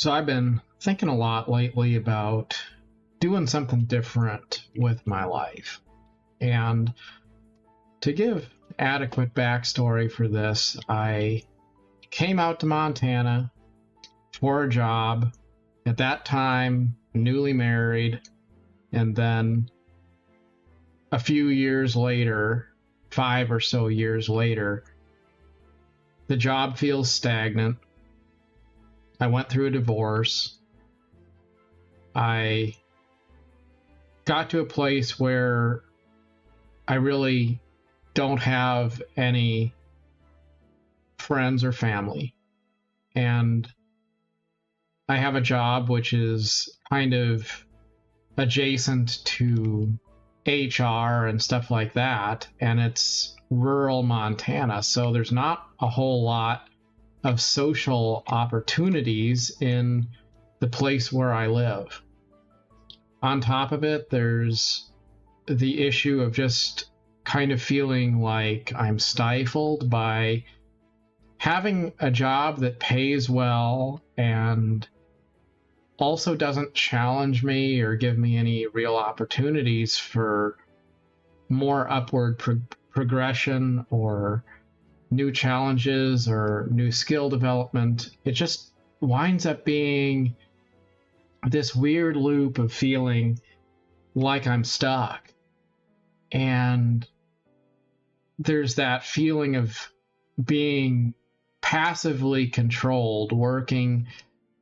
So I've been thinking a lot lately about doing something different with my life. And to give adequate backstory for this, I came out to Montana for a job. At that time, newly married. And then a few years later, 5 or so years later, the job feels stagnant. I went through a divorce. I got to a place where I really don't have any friends or family. And I have a job which is kind of adjacent to HR and stuff like that. And it's rural Montana. So there's not a whole lot of social opportunities in the place where I live. On top of it, there's the issue of just kind of feeling like I'm stifled by having a job that pays well and also doesn't challenge me or give me any real opportunities for more upward progression or new challenges or new skill development. It just winds up being this weird loop of feeling like I'm stuck. And there's that feeling of being passively controlled, working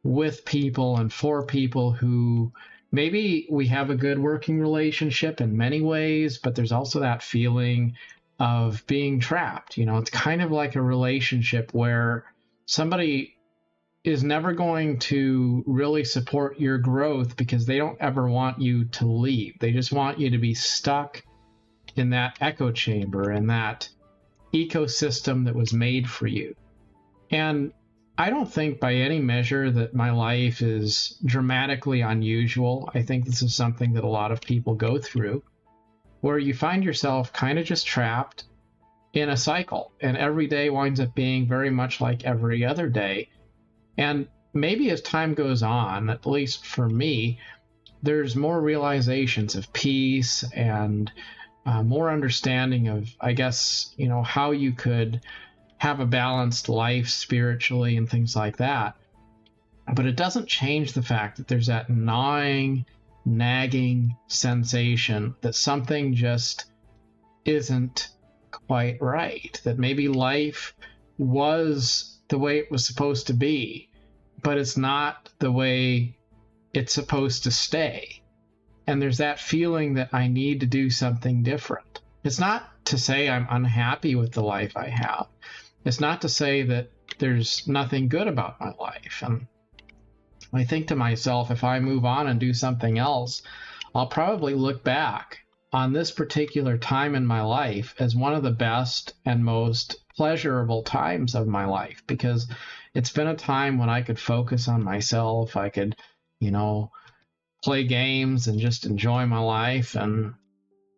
with people and for people who maybe we have a good working relationship in many ways, but there's also that feeling of being trapped. You know, it's kind of like a relationship where somebody is never going to really support your growth because they don't ever want you to leave. They just want you to be stuck in that echo chamber, in that ecosystem that was made for you. And I don't think by any measure that my life is dramatically unusual. I think this is something that a lot of people go through, where you find yourself kind of just trapped in a cycle, and every day winds up being very much like every other day. And maybe as time goes on, at least for me, there's more realizations of peace and more understanding of, I guess, you know, how you could have a balanced life spiritually and things like that. But it doesn't change the fact that there's that gnawing, nagging sensation that something just isn't quite right, that maybe life was the way it was supposed to be, but it's not the way it's supposed to stay. And there's that feeling that I need to do something different. It's not to say I'm unhappy with the life I have. It's not to say that there's nothing good about my life. And I think to myself, if I move on and do something else, I'll probably look back on this particular time in my life as one of the best and most pleasurable times of my life, because it's been a time when I could focus on myself. I could, you know, play games and just enjoy my life and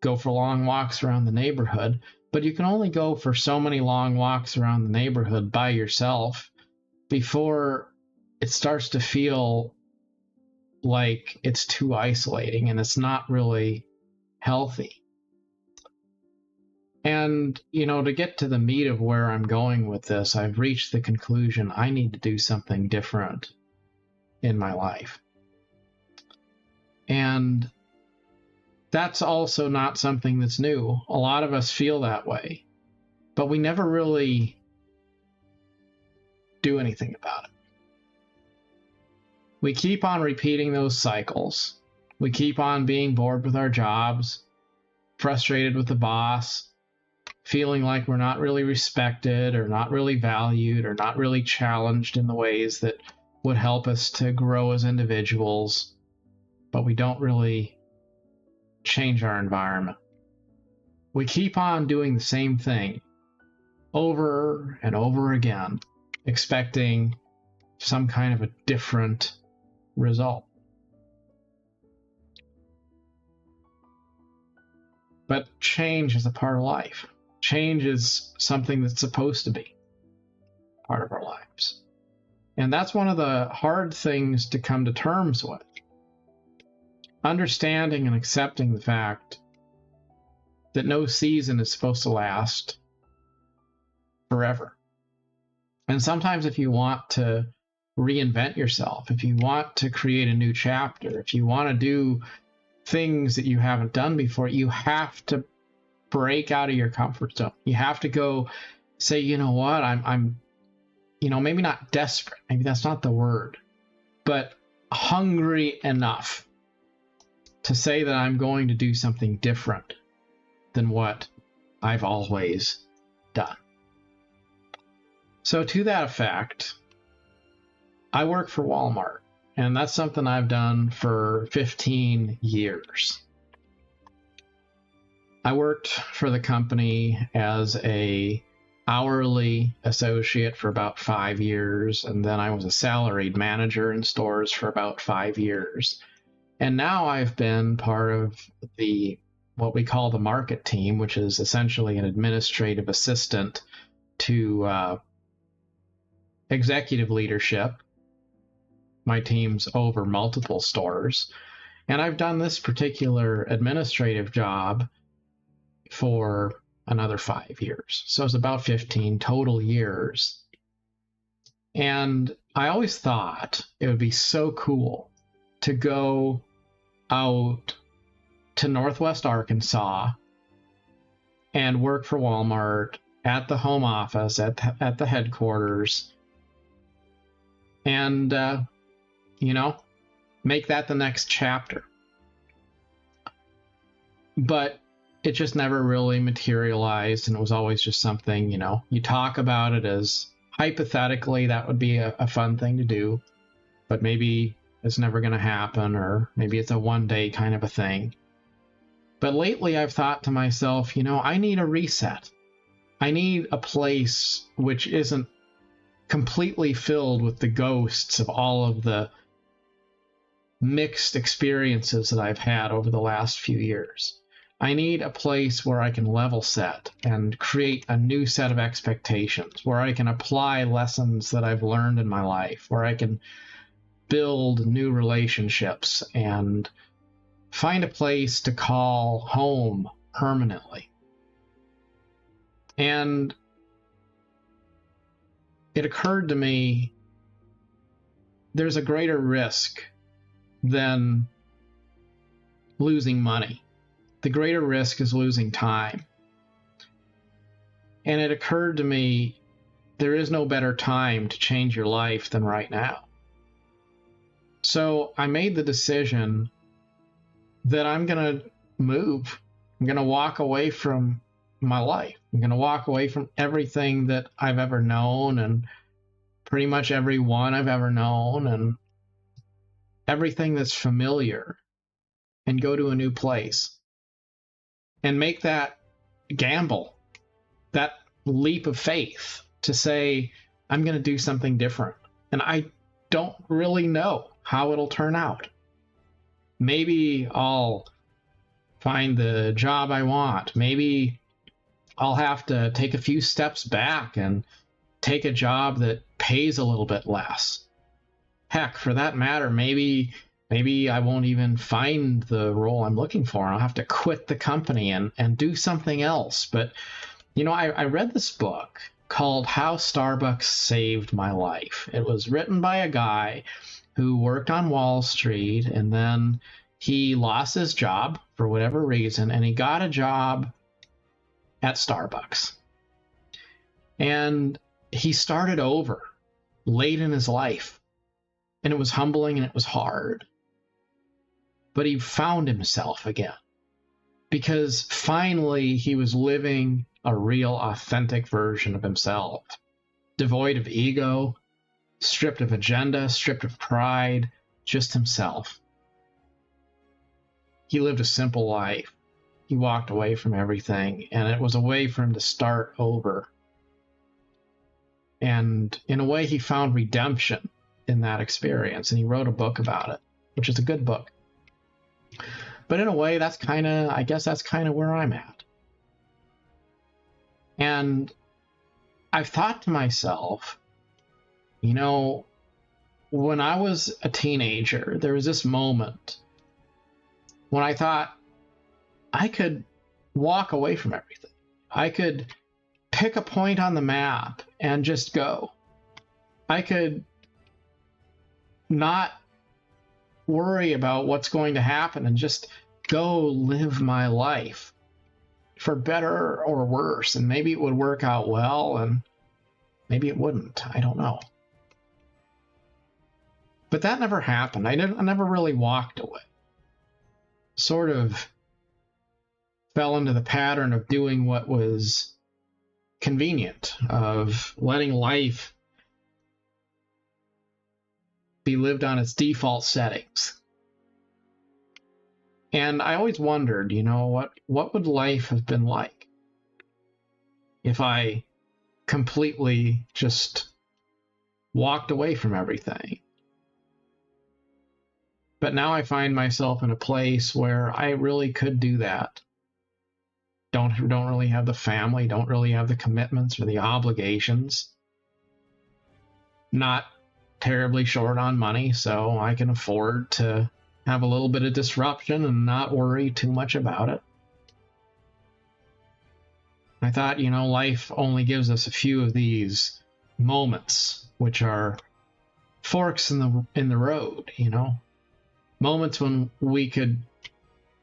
go for long walks around the neighborhood. But you can only go for so many long walks around the neighborhood by yourself before it starts to feel like it's too isolating and it's not really healthy. And, you know, to get to the meat of where I'm going with this, I've reached the conclusion I need to do something different in my life. And that's also not something that's new. A lot of us feel that way, but we never really do anything about it. We keep on repeating those cycles. We keep on being bored with our jobs, frustrated with the boss, feeling like we're not really respected or not really valued or not really challenged in the ways that would help us to grow as individuals, but we don't really change our environment. We keep on doing the same thing over and over again, expecting some kind of a different result. But change is a part of life. Change is something that's supposed to be part of our lives. And that's one of the hard things to come to terms with. Understanding and accepting the fact that no season is supposed to last forever. And sometimes if you want to reinvent yourself, if you want to create a new chapter, if you want to do things that you haven't done before, you have to break out of your comfort zone. You have to go say, you know what, I'm maybe not desperate, maybe that's not the word, but hungry enough to say that I'm going to do something different than what I've always done. So to that effect, I work for Walmart, and that's something I've done for 15 years. I worked for the company as a hourly associate for about 5 years, and then I was a salaried manager in stores for about 5 years. And now I've been part of what we call the market team, which is essentially an administrative assistant to executive leadership. My team's over multiple stores. And I've done this particular administrative job for another 5 years. So it's about 15 total years. And I always thought it would be so cool to go out to Northwest Arkansas and work for Walmart at the home office, at the headquarters, and, make that the next chapter. But it just never really materialized, and it was always just something, you talk about it as hypothetically that would be a fun thing to do, but maybe it's never going to happen, or maybe it's a one-day kind of a thing. But lately I've thought to myself, I need a reset. I need a place which isn't completely filled with the ghosts of all of the mixed experiences that I've had over the last few years. I need a place where I can level set and create a new set of expectations, where I can apply lessons that I've learned in my life, where I can build new relationships and find a place to call home permanently. And it occurred to me there's a greater risk than losing money. The greater risk is losing time. And it occurred to me there is no better time to change your life than right now. So I made the decision that I'm going to move. I'm going to walk away from my life. I'm going to walk away from everything that I've ever known, and pretty much everyone I've ever known, and everything that's familiar, and go to a new place and make that gamble, that leap of faith to say, I'm going to do something different. And I don't really know how it'll turn out. Maybe I'll find the job I want. Maybe I'll have to take a few steps back and take a job that pays a little bit less. Heck, for that matter, maybe I won't even find the role I'm looking for. I'll have to quit the company and do something else. But, I read this book called How Starbucks Saved My Life. It was written by a guy who worked on Wall Street, and then he lost his job for whatever reason, and he got a job at Starbucks. And he started over late in his life, and it was humbling and it was hard. But he found himself again, because finally he was living a real, authentic version of himself, devoid of ego, stripped of agenda, stripped of pride, just himself. He lived a simple life. He walked away from everything, and it was a way for him to start over. And in a way, he found redemption in that experience, and he wrote a book about it, which is a good book. But in a way, that's kind of where I'm at. And I've thought to myself, when I was a teenager, there was this moment when I thought I could walk away from everything. I could pick a point on the map and just go. I could not worry about what's going to happen and just go live my life, for better or worse. And maybe it would work out well, and maybe it wouldn't. I don't know. But that never happened. I never really walked away. Sort of fell into the pattern of doing what was convenient, of letting life be lived on its default settings. And I always wondered, what would life have been like if I completely just walked away from everything? But now I find myself in a place where I really could do that. Don't really have the family, don't really have the commitments or the obligations. Not terribly short on money, so I can afford to have a little bit of disruption and not worry too much about it. I thought, life only gives us a few of these moments, which are forks in the road, moments when we could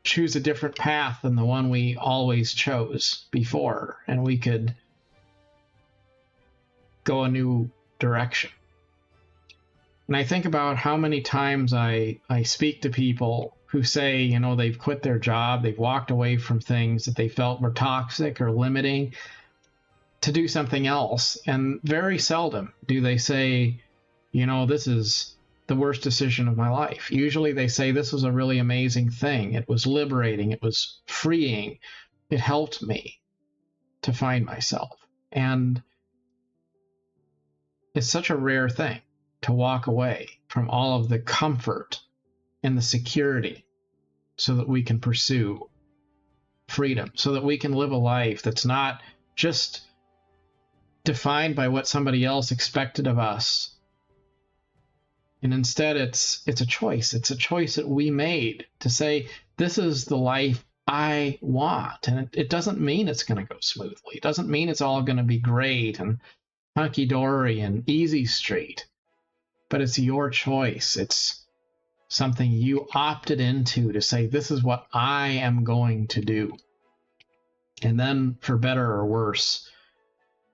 choose a different path than the one we always chose before, and we could go a new direction. And I think about how many times I speak to people who say, they've quit their job, they've walked away from things that they felt were toxic or limiting to do something else. And very seldom do they say, this is the worst decision of my life. Usually they say, this was a really amazing thing. It was liberating. It was freeing. It helped me to find myself. And it's such a rare thing to walk away from all of the comfort and the security so that we can pursue freedom, so that we can live a life that's not just defined by what somebody else expected of us. And instead, it's a choice. It's a choice that we made to say, this is the life I want. And it doesn't mean it's going to go smoothly. It doesn't mean it's all going to be great and hunky-dory and easy street. But it's your choice. It's something you opted into to say, this is what I am going to do. And then, for better or worse,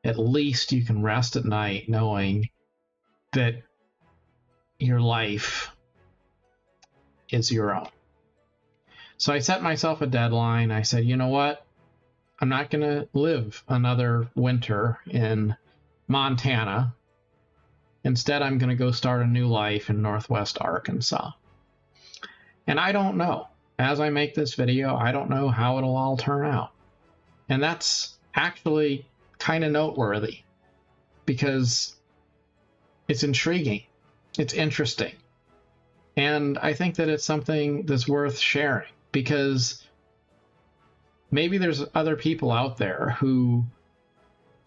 at least you can rest at night knowing that your life is your own. So I set myself a deadline. I said, you know what? I'm not going to live another winter in Montana. Instead, I'm going to go start a new life in Northwest Arkansas. And I don't know. As I make this video, I don't know how it'll all turn out. And that's actually kind of noteworthy because it's intriguing. It's interesting. And I think that it's something that's worth sharing because maybe there's other people out there who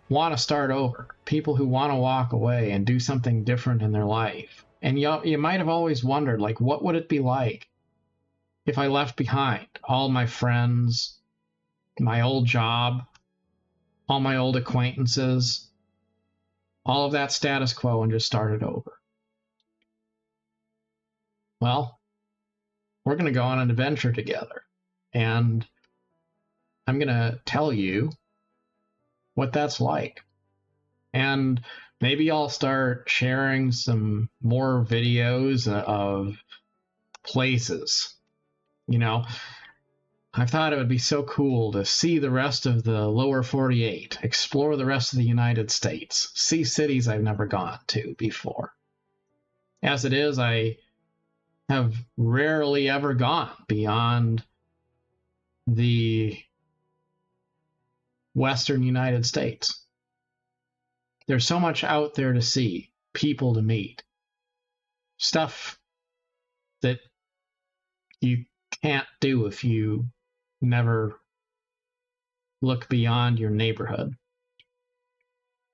want to start over, people who want to walk away and do something different in their life. And you might have always wondered, what would it be like if I left behind all my friends, my old job, all my old acquaintances, all of that status quo, and just started over? Well, we're going to go on an adventure together, and I'm going to tell you what that's like. And maybe I'll start sharing some more videos of places. I thought it would be so cool to see the rest of the lower 48, explore the rest of the United States, see cities I've never gone to before. As it is, I have rarely ever gone beyond the Western United States. There's so much out there to see, people to meet, stuff that you can't do if you never look beyond your neighborhood.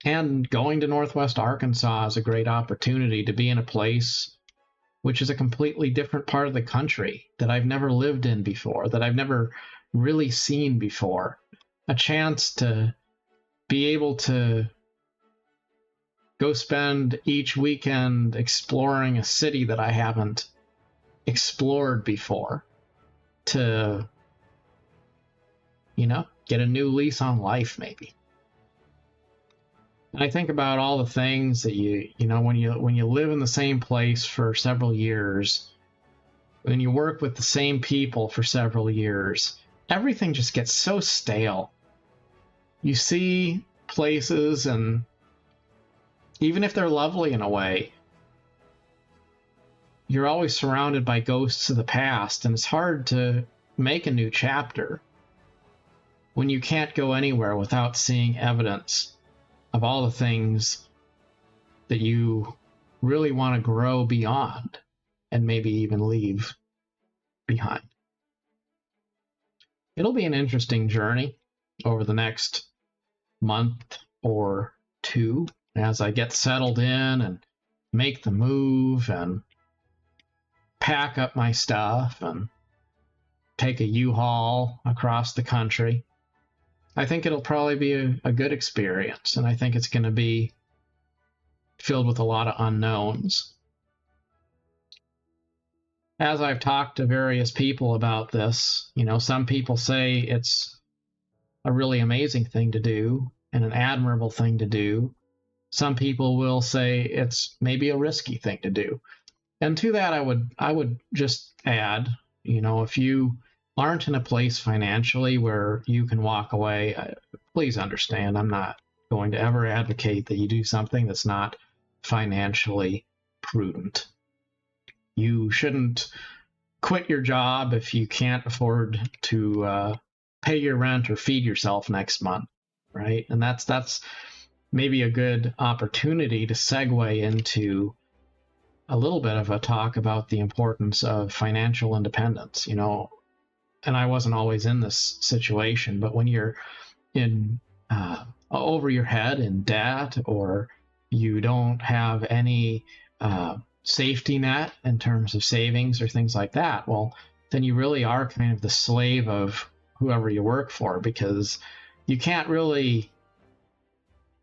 And going to Northwest Arkansas is a great opportunity to be in a place which is a completely different part of the country that I've never lived in before, that I've never really seen before. A chance to be able to go spend each weekend exploring a city that I haven't explored before, to, get a new lease on life, maybe. And I think about all the things that when you live in the same place for several years, when you work with the same people for several years, everything just gets so stale. You see places, and even if they're lovely in a way, you're always surrounded by ghosts of the past, and it's hard to make a new chapter when you can't go anywhere without seeing evidence of all the things that you really want to grow beyond and maybe even leave behind. It'll be an interesting journey over the next month or two as I get settled in and make the move and pack up my stuff and take a U-Haul across the country. I think it'll probably be a good experience, and I think it's going to be filled with a lot of unknowns. As I've talked to various people about this, some people say it's a really amazing thing to do and an admirable thing to do. Some people will say it's maybe a risky thing to do. And to that, I would just add, if you aren't in a place financially where you can walk away, please understand, I'm not going to ever advocate that you do something that's not financially prudent. You shouldn't quit your job if you can't afford to pay your rent or feed yourself next month, right? And that's maybe a good opportunity to segue into a little bit of a talk about the importance of financial independence. And I wasn't always in this situation, but when you're in over your head in debt, or you don't have any safety net in terms of savings or things like that, well, then you really are kind of the slave of whoever you work for, because you can't really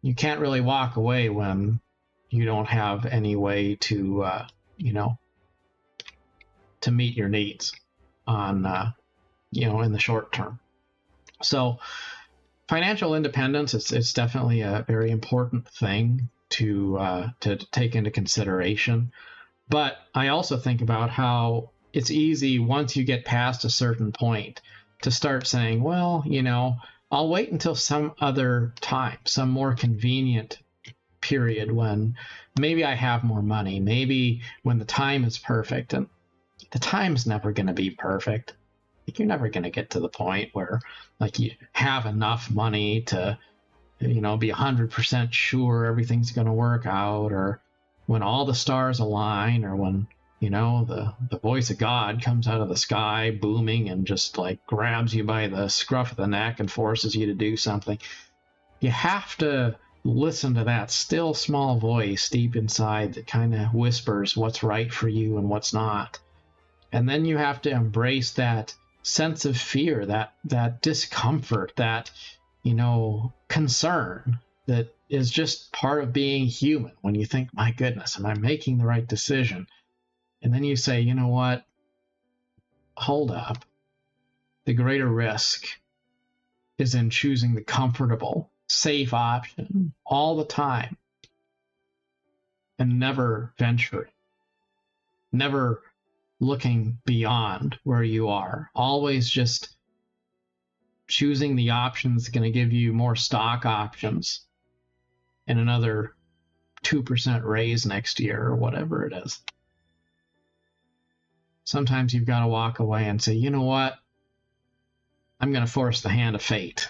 walk away when you don't have any way to to meet your needs on in the short term. So financial independence, it's definitely a very important thing to take into consideration. But I also think about how it's easy once you get past a certain point to start saying, well, I'll wait until some other time, some more convenient period when maybe I have more money, maybe when the time is perfect. And the time's never going to be perfect. You're never going to get to the point where you have enough money to be 100% sure everything's going to work out, or when all the stars align, or when the voice of God comes out of the sky booming and just grabs you by the scruff of the neck and forces you to do something. You have to listen to that still small voice deep inside that kind of whispers what's right for you and what's not. And then you have to embrace that sense of fear, that discomfort, that concern that is just part of being human, when you think, my goodness, am I making the right decision? And then you say, you know what, hold up. The greater risk is in choosing the comfortable, safe option all the time, and never venturing, never looking beyond where you are, always just choosing the option that's going to give you more stock options and another 2% raise next year, or whatever it is. Sometimes you've got to walk away and say, you know what, I'm going to force the hand of fate.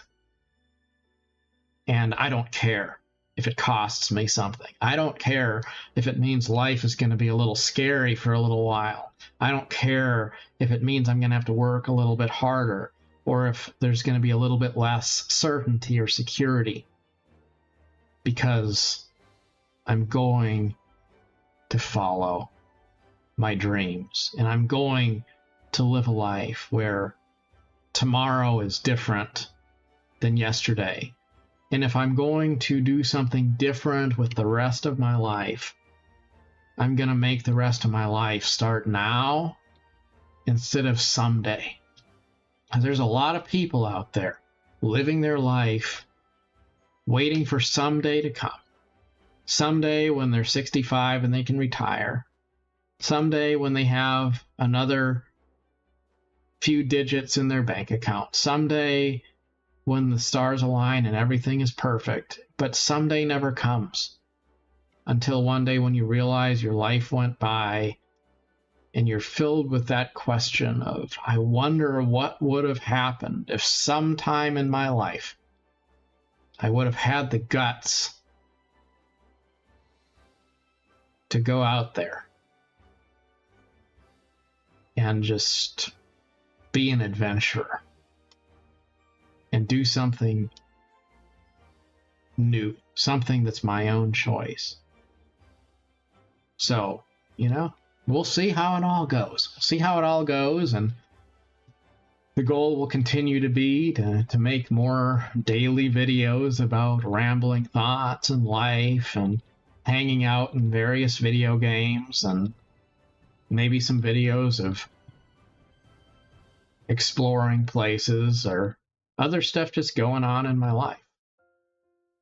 And I don't care if it costs me something. I don't care if it means life is going to be a little scary for a little while. I don't care if it means I'm going to have to work a little bit harder, or if there's going to be a little bit less certainty or security. because I'm going to follow my dreams, and I'm going to live a life where tomorrow is different than yesterday. And if I'm going to do something different with the rest of my life, I'm going to make the rest of my life start now instead of someday. Because there's a lot of people out there living their life waiting for someday to come. Someday when they're 65 and they can retire. Someday when they have another few digits in their bank account. Someday when the stars align and everything is perfect. But someday never comes. Until one day when you realize your life went by and you're filled with that question of, I wonder what would have happened if sometime in my life I would have had the guts to go out there and just be an adventurer and do something new, something that's my own choice. So, we'll see how it all goes. We'll see how it all goes, and the goal will continue to be to make more daily videos about rambling thoughts and life and hanging out in various video games, and maybe some videos of exploring places or other stuff just going on in my life.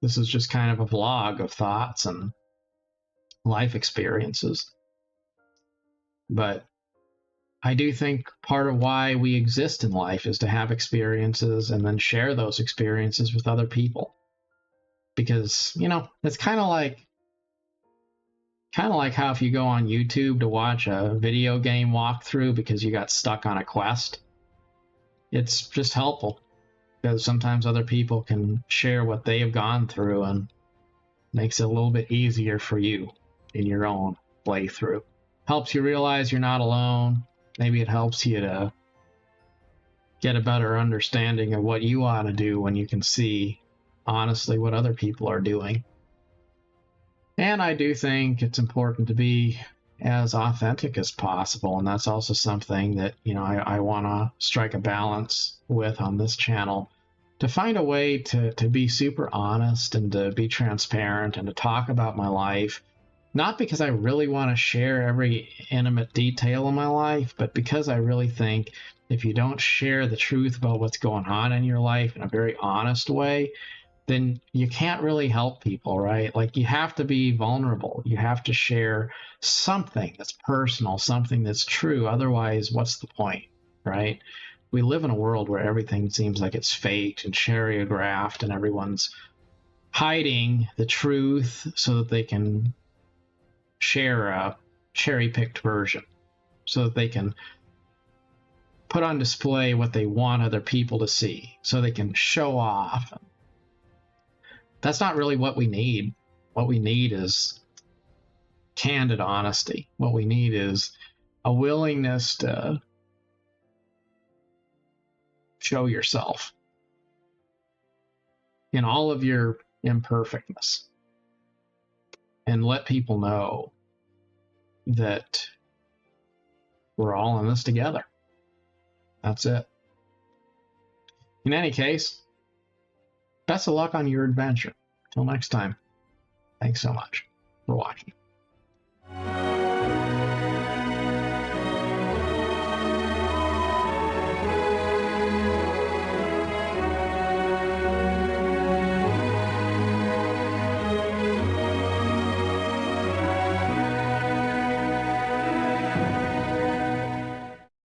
This is just kind of a vlog of thoughts and life experiences. But I do think part of why we exist in life is to have experiences and then share those experiences with other people. Because, it's kind of like how if you go on YouTube to watch a video game walkthrough because you got stuck on a quest, it's just helpful because sometimes other people can share what they have gone through and makes it a little bit easier for you in your own playthrough. Helps you realize you're not alone. Maybe it helps you to get a better understanding of what you ought to do when you can see honestly what other people are doing. And I do think it's important to be as authentic as possible, and that's also something that I want to strike a balance with on this channel, to find a way to be super honest and to be transparent and to talk about my life. Not because I really want to share every intimate detail of my life, but because I really think if you don't share the truth about what's going on in your life in a very honest way, then you can't really help people, right? Like, you have to be vulnerable. You have to share something that's personal, something that's true. Otherwise, what's the point, right? We live in a world where everything seems like it's faked and choreographed, and everyone's hiding the truth so that they can share a cherry-picked version, so that they can put on display what they want other people to see, so they can show off. That's not really what we need. What we need is candid honesty. What we need is a willingness to show yourself in all of your imperfectness and let people know that we're all in this together. That's it. In any case, best of luck on your adventure. Till next time, thanks so much for watching.